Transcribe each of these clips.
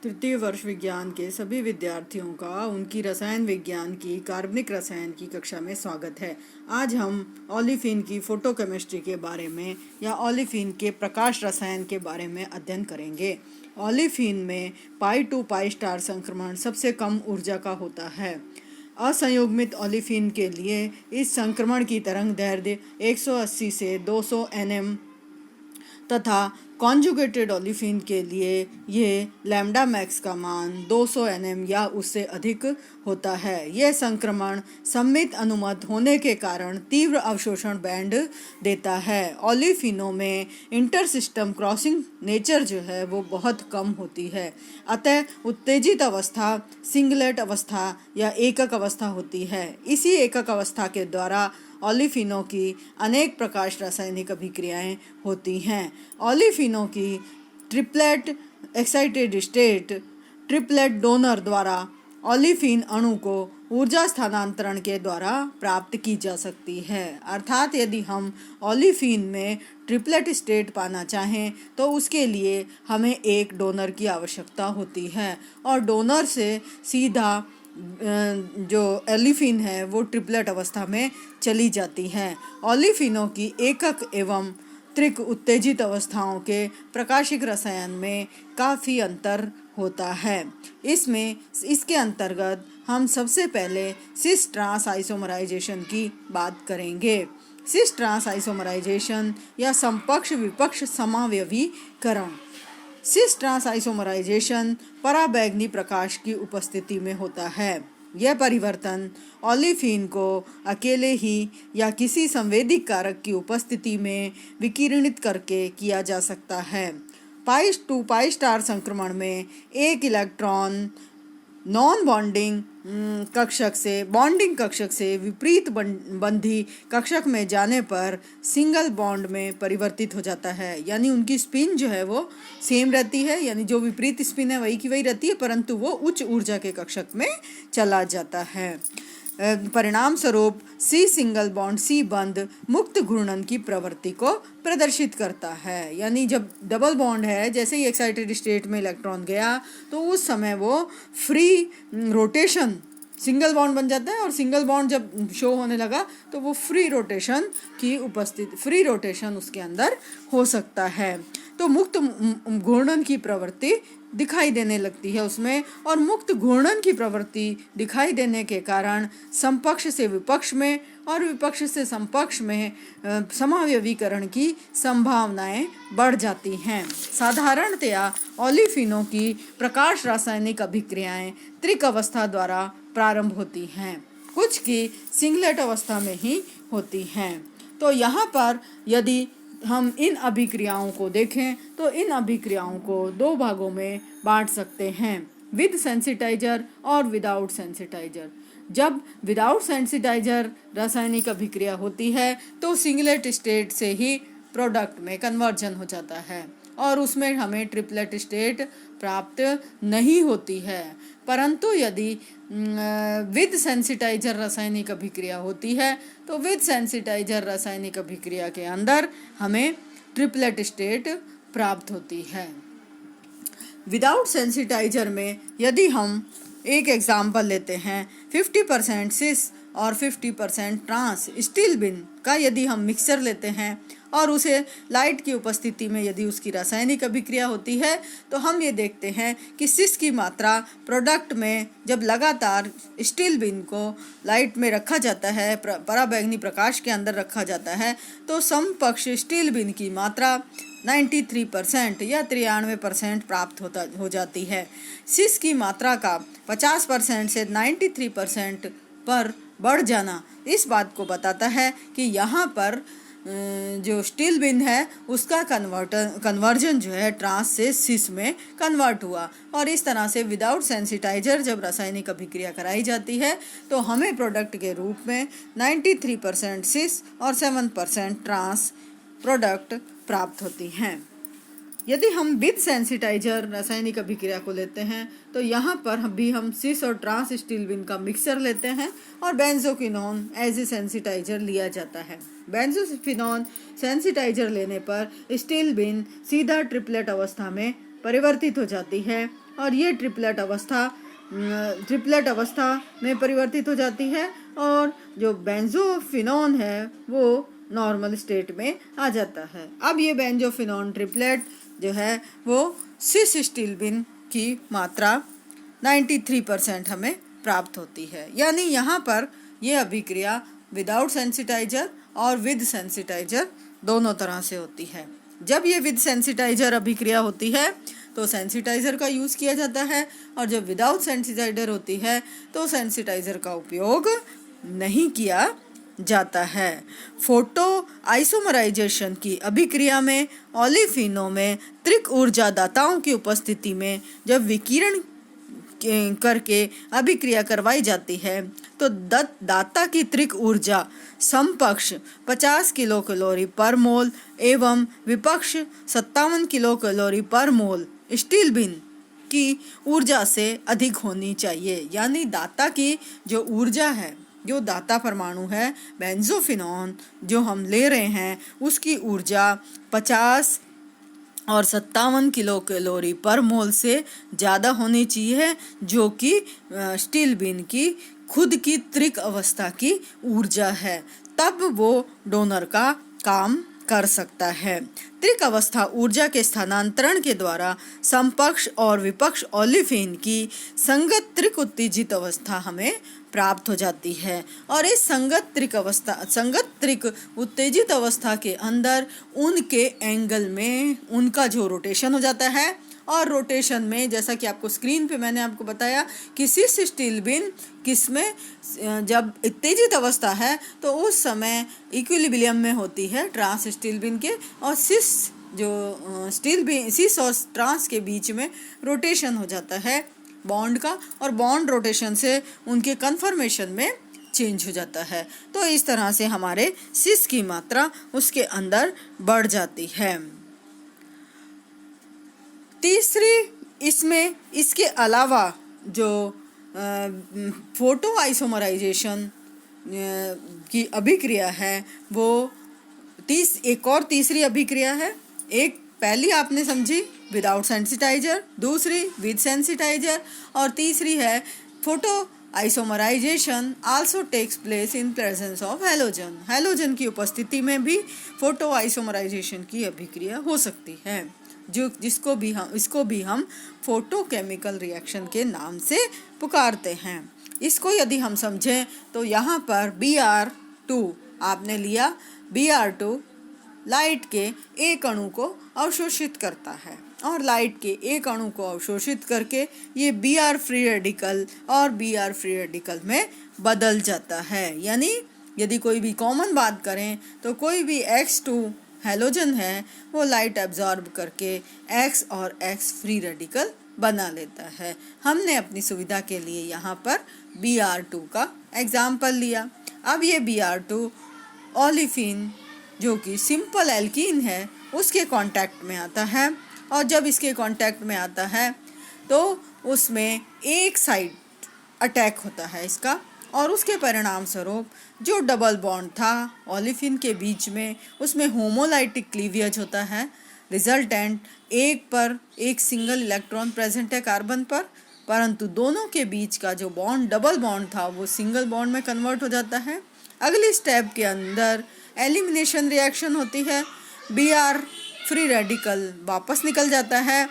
तृतीय वर्ष विज्ञान के सभी विद्यार्थियों का उनकी रसायन विज्ञान की कार्बनिक रसायन की कक्षा में स्वागत है। आज हम ओलेफिन की फोटोकेमिस्ट्री के बारे में या ओलेफिन के प्रकाश रसायन के बारे में अध्ययन करेंगे। ओलेफिन में पाई टू पाई स्टार संक्रमण सबसे कम ऊर्जा का होता है। असंयुग्मित ओलेफिन के लिए इस संक्रमण की तरंग दैर्ध्य 180 से 200 nm तथा कॉन्जुगेटेड ओलेफिन के लिए ये लैम्डा मैक्स का मान 200 nm या उससे अधिक होता है। यह संक्रमण सममित अनुमत होने के कारण तीव्र अवशोषण बैंड देता है। ओलेफिनों में इंटर सिस्टम क्रॉसिंग नेचर जो है वो बहुत कम होती है, अतः उत्तेजित अवस्था सिंगलेट अवस्था या एकक अवस्था होती है। इसी एकक अवस्था के द्वारा ओलेफिनों की अनेक प्रकाश रासायनिक अभिक्रियाएं होती हैं। ओलेफिनों की triplet excited state triplet donor द्वारा ओलेफिन अणु को ऊर्जा स्थानांतरण के द्वारा प्राप्त की जा सकती है। अर्थात यदि हम ओलेफिन में ट्रिपलेट स्टेट पाना चाहें तो उसके लिए हमें एक डोनर की आवश्यकता होती है और डोनर से सीधा जो ओलेफिन है वो ट्रिपलेट अवस्था में चली जाती है। ओलेफिनों की एकक एवं त्रिक उत्तेजित अवस्थाओं के प्रकाशिक रसायन में काफ़ी अंतर होता है। इसके अंतर्गत हम सबसे पहले सिस ट्रांस आइसोमराइजेशन की बात करेंगे। सिस ट्रांस आइसोमराइजेशन या समपक्ष विपक्ष समावयवीकरण। सिस ट्रांस आइसोमराइजेशन पराबैंगनी प्रकाश की उपस्थिति में होता है। यह परिवर्तन ओलेफिन को अकेले ही या किसी संवेदिक कारक की उपस्थिति में विकिरणित करके किया जा सकता है। पाई टू पाई स्टार संक्रमण में एक इलेक्ट्रॉन नॉन बॉन्डिंग कक्षक से विपरीत बंधी कक्षक में जाने पर सिंगल बॉन्ड में परिवर्तित हो जाता है। यानी उनकी स्पिन जो है वो सेम रहती है, यानी जो विपरीत स्पिन है वही की वही रहती है, परंतु वो उच्च ऊर्जा के कक्षक में चला जाता है। परिणाम स्वरूप सी सिंगल बॉन्ड सी बंध मुक्त घूर्णन की प्रवृत्ति को प्रदर्शित करता है। यानी जब डबल बॉन्ड है, जैसे ही एक्साइटेड स्टेट में इलेक्ट्रॉन गया तो उस समय वो फ्री रोटेशन सिंगल बॉन्ड बन जाता है और सिंगल बॉन्ड जब शो होने लगा तो वो फ्री रोटेशन उसके अंदर हो सकता है। तो मुक्त घूर्णन की प्रवृत्ति दिखाई देने लगती है उसमें, और मुक्त घूर्णन की प्रवृत्ति दिखाई देने के कारण समपक्ष से विपक्ष में और विपक्ष से समपक्ष में समावयवीकरण की संभावनाएं बढ़ जाती हैं। साधारणतया ओलेफिनों की प्रकाश रासायनिक अभिक्रियाएं त्रिक अवस्था द्वारा प्रारंभ होती हैं, कुछ की सिंगलेट अवस्था में ही होती हैं। तो यहाँ पर यदि हम इन अभिक्रियाओं को देखें तो इन अभिक्रियाओं को दो भागों में बांट सकते हैं, विद सेंसिटाइजर और विदाउट सेंसिटाइजर। जब विदाउट सेंसिटाइजर रासायनिक अभिक्रिया होती है तो सिंगलेट स्टेट से ही प्रोडक्ट में कन्वर्जन हो जाता है और उसमें हमें ट्रिपलेट स्टेट प्राप्त नहीं होती है। परंतु यदि विद सेंसिटाइजर रासायनिक अभिक्रिया होती है तो विद सेंसिटाइजर रासायनिक अभिक्रिया के अंदर हमें ट्रिपलेट स्टेट प्राप्त होती है। विदाउट सेंसिटाइजर में यदि हम एक एग्जाम्पल लेते हैं, 50% सिस और 50% ट्रांस स्टील बिन का यदि हम मिक्सचर लेते हैं और उसे लाइट की उपस्थिति में यदि उसकी रासायनिक अभिक्रिया होती है तो हम ये देखते हैं कि सिस की मात्रा प्रोडक्ट में जब लगातार स्टील बिन को लाइट में रखा जाता है, पराबैंगनी प्रकाश के अंदर रखा जाता है, तो समपक्ष स्टील बिन की मात्रा 93% या 93% प्राप्त हो जाती है। सिस की मात्रा का 50% से 93% पर बढ़ जाना इस बात को बताता है कि यहाँ पर जो स्टील बिन है उसका कन्वर्जन जो है ट्रांस से सिस में कन्वर्ट हुआ, और इस तरह से विदाउट सेंसिटाइजर जब रासायनिक अभिक्रिया कराई जाती है तो हमें प्रोडक्ट के रूप में 93% सिस और 7% ट्रांस प्रोडक्ट प्राप्त होती हैं। यदि हम विद सेंसिटाइजर रासायनिक अभिक्रिया को लेते हैं तो यहाँ पर भी हम सिस और ट्रांस स्टील बिन का मिक्सचर लेते हैं और बेंजोक्विनोन एज ए सेंसिटाइजर लिया जाता है। बेंजोक्विनोन सेंसिटाइजर लेने पर स्टील बिन सीधा ट्रिपलेट अवस्था में परिवर्तित हो जाती है और ये ट्रिपलेट अवस्था में परिवर्तित हो जाती है और जो बेंजोफिनॉन है वो नॉर्मल स्टेट में आ जाता है। अब ये बेंजोफिनॉन ट्रिपलेट जो है वो सिस स्टिल्बिन की मात्रा 93% हमें प्राप्त होती है। यानी यहाँ पर ये अभिक्रिया विदाउट सेंसिटाइजर और विद सेंसिटाइजर दोनों तरह से होती है। जब ये विद सेंसिटाइजर अभिक्रिया होती है तो सेंसिटाइजर का यूज़ किया जाता है और जब विदाउट सेंसिटाइजर होती है तो सेंसिटाइजर का उपयोग नहीं किया जाता है। फोटो आइसोमराइजेशन की अभिक्रिया में ओलिफिनों में त्रिक ऊर्जा दाताओं की उपस्थिति में जब विकिरण करके अभिक्रिया करवाई जाती है तो दाता की त्रिक ऊर्जा समपक्ष 50 किलो कैलोरी पर मोल एवं विपक्ष 57 किलो कैलोरी पर मोल स्टील बिन की ऊर्जा से अधिक होनी चाहिए। यानी दाता की जो ऊर्जा है, जो दाता परमाणु है बेंजोफिनॉन जो हम ले रहे हैं, उसकी ऊर्जा 50 और 57 किलो कैलोरी पर मोल से ज़्यादा होनी चाहिए, जो कि स्टील बिन की खुद की त्रिक अवस्था की ऊर्जा है, तब वो डोनर का काम कर सकता है। त्रिक अवस्था ऊर्जा के स्थानांतरण के द्वारा समपक्ष और विपक्ष ओलिफिन की संगत त्रिक उत्तेजित अवस्था हमें प्राप्त हो जाती है और इस संगत त्रिक उत्तेजित अवस्था के अंदर उनके एंगल में उनका जो रोटेशन हो जाता है और रोटेशन में जैसा कि आपको स्क्रीन पे मैंने आपको बताया कि सिस स्टील बिन किसमें जब उत्तेजित अवस्था है तो उस समय इक्विलिब्रियम में होती है ट्रांस स्टील बिन के, और सिस जो स्टील बिन सिस और ट्रांस के बीच में रोटेशन हो जाता है बॉन्ड का, और बॉन्ड रोटेशन से उनके कन्फर्मेशन में चेंज हो जाता है। तो इस तरह से हमारे सिस की मात्रा उसके अंदर बढ़ जाती है। तीसरी इसमें इसके अलावा जो फोटो आइसोमराइजेशन की अभिक्रिया है वो एक और तीसरी अभिक्रिया है। एक पहली आपने समझी विदाउट सेंसिटाइजर, दूसरी विद सेंसिटाइजर, और तीसरी है photo isomerisation also takes place in presence of halogen. Halogen की उपस्थिति में भी फोटो आइसोमराइजेशन की अभिक्रिया हो सकती है, जो इसको भी हम फोटोकेमिकल रिएक्शन के नाम से पुकारते हैं। इसको यदि हम समझें तो यहाँ पर Br2 आपने लिया, Br2 लाइट के एक अणु को अवशोषित करता है और लाइट के एक अणु को अवशोषित करके ये Br फ्री रेडिकल और Br फ्री रेडिकल में बदल जाता है। यानी यदि कोई भी कॉमन बात करें तो कोई भी X2 हैलोजन है वो लाइट एब्जॉर्ब करके X और X फ्री रेडिकल बना लेता है। हमने अपनी सुविधा के लिए यहाँ पर Br2 का एग्जाम्पल लिया। अब ये Br2 ओलिफिन जो कि सिंपल एल्कीन है उसके कांटेक्ट में आता है, और जब इसके कांटेक्ट में आता है तो उसमें एक साइड अटैक होता है इसका, और उसके परिणाम स्वरूप जो डबल बॉन्ड था ओलिफिन के बीच में उसमें होमोलाइटिक क्लीवियज होता है। रिजल्टेंट एक पर एक सिंगल इलेक्ट्रॉन प्रेजेंट है कार्बन पर, परंतु दोनों के बीच का जो बॉन्ड डबल बॉन्ड था वो सिंगल बॉन्ड में कन्वर्ट हो जाता है। अगली स्टेप के अंदर एलिमिनेशन रिएक्शन होती है, Br फ्री रेडिकल वापस निकल जाता है,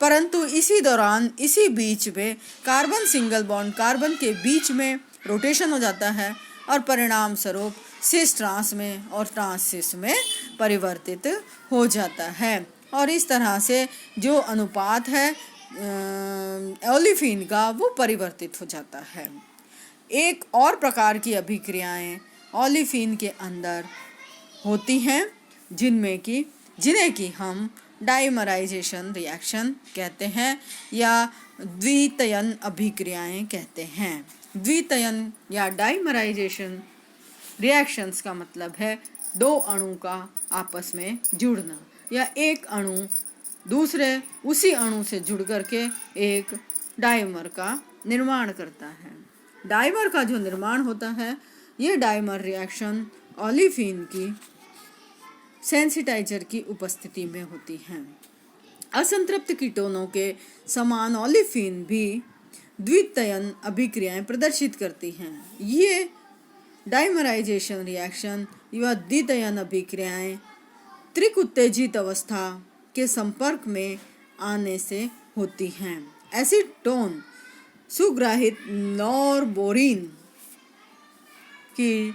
परंतु इसी दौरान इसी बीच में कार्बन सिंगल बॉन्ड कार्बन के बीच में रोटेशन हो जाता है और परिणाम स्वरूप सिस ट्रांस में और ट्रांस सिस में परिवर्तित हो जाता है। और इस तरह से जो अनुपात है ओलिफिन का वो परिवर्तित हो जाता है। एक और प्रकार की अभिक्रियाएं ओलिफिन के अंदर होती हैं जिन्हें कि हम डाइमराइजेशन रिएक्शन कहते हैं या द्वितयन अभिक्रियाएं कहते हैं। द्वितयन या डाइमराइजेशन रिएक्शंस का मतलब है दो अणु का आपस में जुड़ना, या एक अणु दूसरे उसी अणु से जुड़ करके एक डाइमर का निर्माण करता है। डाइमर का जो निर्माण होता है ये डाइमर रिएक्शन ओलिफिन की सेंसिटाइजर की उपस्थिति में होती हैं। असंतृप्त कीटोनों के समान ओलेफिन भी द्वितीयन अभिक्रियाएं प्रदर्शित करती हैं। ये डाइमराइजेशन रिएक्शन या द्वितीयन अभिक्रियाएं त्रिक उत्तेजित अवस्था के संपर्क में आने से होती हैं। एसीटोन सुग्राहित नॉरबोरिन की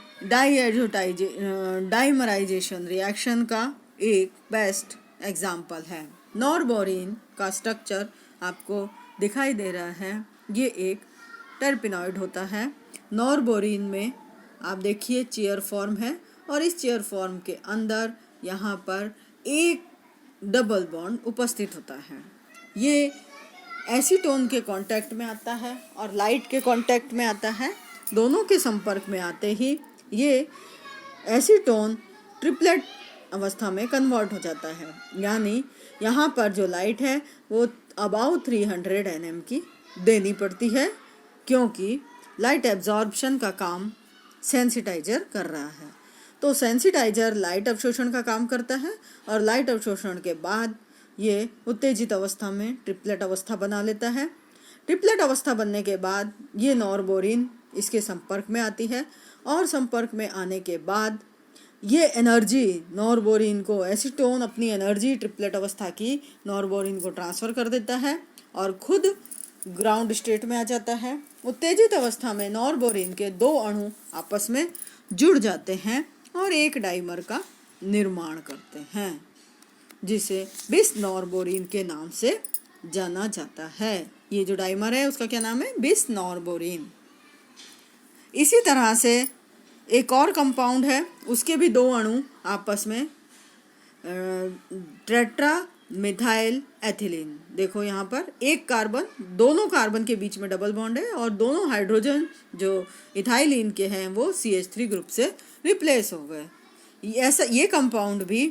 डाइमराइजेशन रिएक्शन का एक बेस्ट एग्जाम्पल है। नॉरबोरिन का स्ट्रक्चर आपको दिखाई दे रहा है। ये एक टर्पिनॉइड होता है। नॉरबोरिन में आप देखिए चेयर फॉर्म है और इस चेयर फॉर्म के अंदर यहाँ पर एक डबल बॉन्ड उपस्थित होता है। ये एसीटोन के कांटेक्ट में आता है और लाइट के कांटेक्ट में आता है। दोनों के संपर्क में आते ही ये एसीटोन ट्रिपलेट अवस्था में कन्वर्ट हो जाता है। यानी यहाँ पर जो लाइट है वो अबाउट 300 nm की देनी पड़ती है, क्योंकि लाइट एब्जॉर्प्शन का काम सेंसिटाइजर कर रहा है। तो सेंसिटाइजर लाइट अवशोषण का काम करता है और लाइट अवशोषण के बाद ये उत्तेजित अवस्था में ट्रिपलेट अवस्था बना लेता है। ट्रिपलेट अवस्था बनने के बाद ये नॉरबोरिन इसके संपर्क में आती है और संपर्क में आने के बाद ये एनर्जी नॉरबोरिन को एसीटोन अपनी एनर्जी ट्रिपलेट अवस्था की नॉरबोरिन को ट्रांसफ़र कर देता है और खुद ग्राउंड स्टेट में आ जाता है। उत्तेजित अवस्था में नॉरबोरिन के दो अणु आपस में जुड़ जाते हैं और एक डाइमर का निर्माण करते हैं, जिसे बिस नॉरबोरिन के नाम से जाना जाता है। ये जो डाइमर है उसका क्या नाम है? बिस नॉरबोरिन। इसी तरह से एक और कंपाउंड है, उसके भी दो अणु आपस में टेट्रा मिथाइल एथिलीन। देखो यहाँ पर एक कार्बन, दोनों कार्बन के बीच में डबल बॉन्ड है और दोनों हाइड्रोजन जो इथाइलिन के हैं वो CH3 ग्रुप से रिप्लेस हो गए। ऐसा ये कंपाउंड भी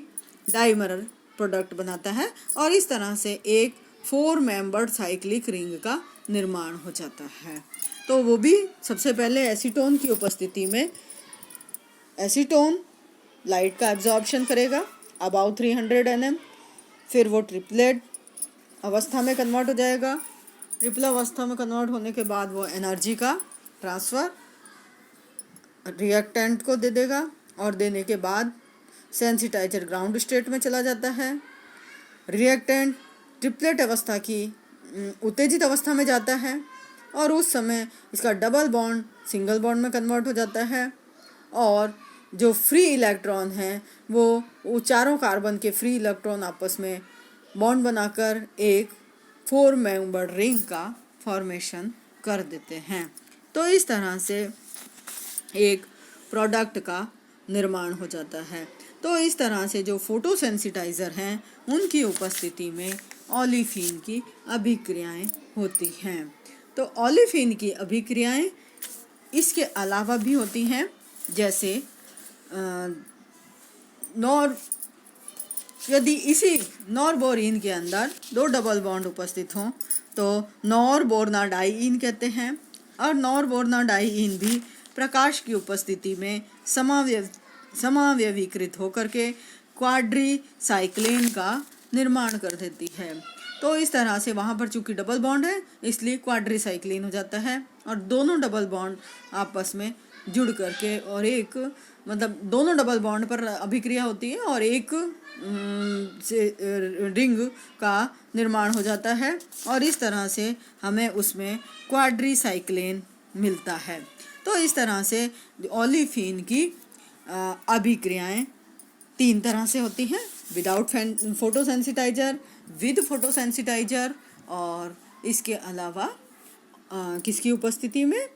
डाइमर प्रोडक्ट बनाता है और इस तरह से एक 4 मेंबर्ड साइक्लिक रिंग का निर्माण हो जाता है। तो वो भी सबसे पहले एसीटोन की उपस्थिति में एसीटोन लाइट का एब्जॉर्प्शन करेगा अबाउट 300 nm, फिर वो ट्रिपलेट अवस्था में कन्वर्ट हो जाएगा। ट्रिपल अवस्था में कन्वर्ट होने के बाद वो एनर्जी का ट्रांसफ़र रिएक्टेंट को दे देगा और देने के बाद सेंसिटाइजर ग्राउंड स्टेट में चला जाता है। रिएक्टेंट ट्रिपलेट अवस्था की उत्तेजित अवस्था में जाता है और उस समय इसका डबल बॉन्ड सिंगल बॉन्ड में कन्वर्ट हो जाता है और जो फ्री इलेक्ट्रॉन हैं वो चारों कार्बन के फ्री इलेक्ट्रॉन आपस में बॉन्ड बनाकर एक 4 मेंबर्ड रिंग का फॉर्मेशन कर देते हैं। तो इस तरह से एक प्रोडक्ट का निर्माण हो जाता है। तो इस तरह से जो फोटोसेंसिटाइज़र हैं उनकी उपस्थिति में ओलेफिन की अभिक्रियाएं होती हैं। तो ओलेफिन की अभिक्रियाएं इसके अलावा भी होती हैं, जैसे यदि इसी नॉरबोरिन के अंदर 2 डबल बॉन्ड उपस्थित हों तो नॉरबोर्नाडाइइन कहते हैं और नॉरबोर्नाडाइइन भी प्रकाश की उपस्थिति में समावयवीकृत होकर के क्वाड्रीसाइक्लिन का निर्माण कर देती है। तो इस तरह से वहाँ पर चूंकि डबल बॉन्ड है इसलिए क्वाड्रीसाइक्लिन हो जाता है और दोनों डबल बॉन्ड आपस में जुड़ करके और एक दोनों डबल बॉन्ड पर अभिक्रिया होती है और एक रिंग का निर्माण हो जाता है और इस तरह से हमें उसमें क्वाड्रीसाइक्लिन मिलता है। तो इस तरह से ओलेफिन की अभिक्रियाएं 3 तरह से होती हैं, विदाउट फोटोसेंसिटाइजर, विद फोटोसेंसिटाइजर और इसके अलावा किसकी उपस्थिति में?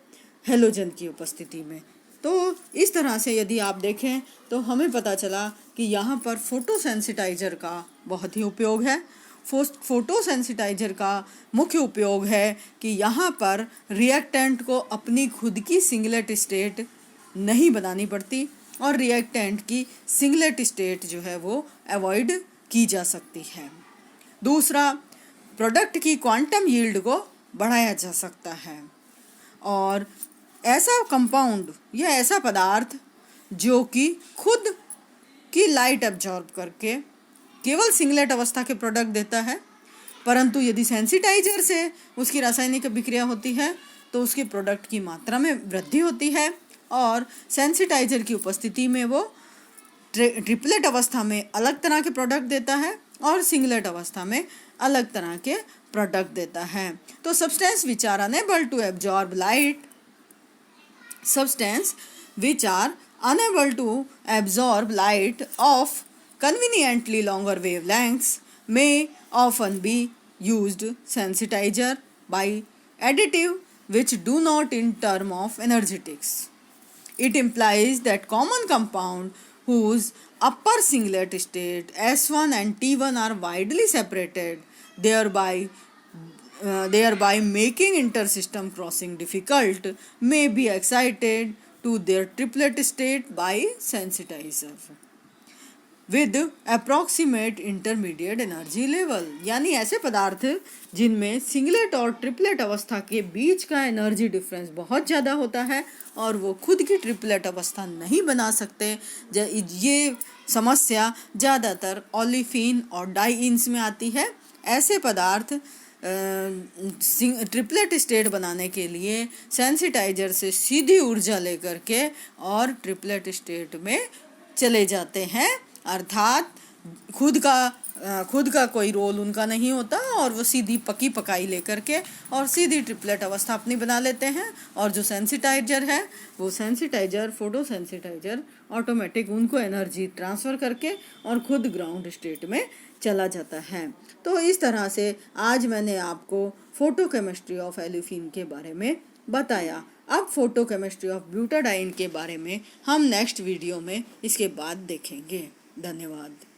हेलोजन की उपस्थिति में। तो इस तरह से यदि आप देखें तो हमें पता चला कि यहाँ पर फोटोसेंसिटाइजर का बहुत ही उपयोग है। फोटोसेंसिटाइजर का मुख्य उपयोग है कि यहाँ पर रिएक्टेंट को अपनी खुद की सिंगलेट स्टेट नहीं बनानी पड़ती और रिएक्टेंट की सिंगलेट स्टेट जो है वो अवॉइड की जा सकती है। दूसरा, प्रोडक्ट की क्वांटम यील्ड को बढ़ाया जा सकता है और ऐसा कंपाउंड या ऐसा पदार्थ जो कि खुद की लाइट एब्जॉर्ब करके केवल सिंगलेट अवस्था के प्रोडक्ट देता है परंतु यदि सेंसिटाइजर से उसकी रासायनिक अभिक्रिया होती है तो उसके प्रोडक्ट की मात्रा में वृद्धि होती है और सेंसिटाइजर की उपस्थिति में वो ट्रिपलेट अवस्था में अलग तरह के प्रोडक्ट देता है और सिंगलेट अवस्था में अलग तरह के प्रोडक्ट देता है। तो substance which are enable to absorb light, substance which are unable to absorb light of conveniently longer wavelengths may often be used sensitizer by additive which do not in term of energetics. It implies that common compound whose upper singlet state S1 and T1 are widely separated, thereby making intersystem crossing difficult, may be excited to their triplet state by sensitizer with approximate intermediate energy level। यानी ऐसे पदार्थ जिनमें singlet और triplet अवस्था के बीच का energy difference बहुत ज़्यादा होता है और वो खुद की ट्रिपलेट अवस्था नहीं बना सकते। ये समस्या ज़्यादातर ओलेफिन और डाइइन्स में आती है। ऐसे पदार्थ ट्रिपलेट स्टेट बनाने के लिए सेंसिटाइजर से सीधी ऊर्जा लेकर के और ट्रिपलेट स्टेट में चले जाते हैं, अर्थात खुद का कोई रोल उनका नहीं होता और वो सीधी पकी पकाई लेकर के और सीधी ट्रिपलेट अवस्था अपनी बना लेते हैं। और जो सेंसिटाइजर है वो सेंसिटाइजर फोटो सेंसिटाइजर ऑटोमेटिक उनको एनर्जी ट्रांसफ़र करके और खुद ग्राउंड स्टेट में चला जाता है। तो इस तरह से आज मैंने आपको फोटो केमिस्ट्री ऑफ एल्यूफिन के बारे में बताया। अब फोटो केमिस्ट्री ऑफ ब्यूटाडाइन के बारे में हम नेक्स्ट वीडियो में इसके बाद देखेंगे। धन्यवाद।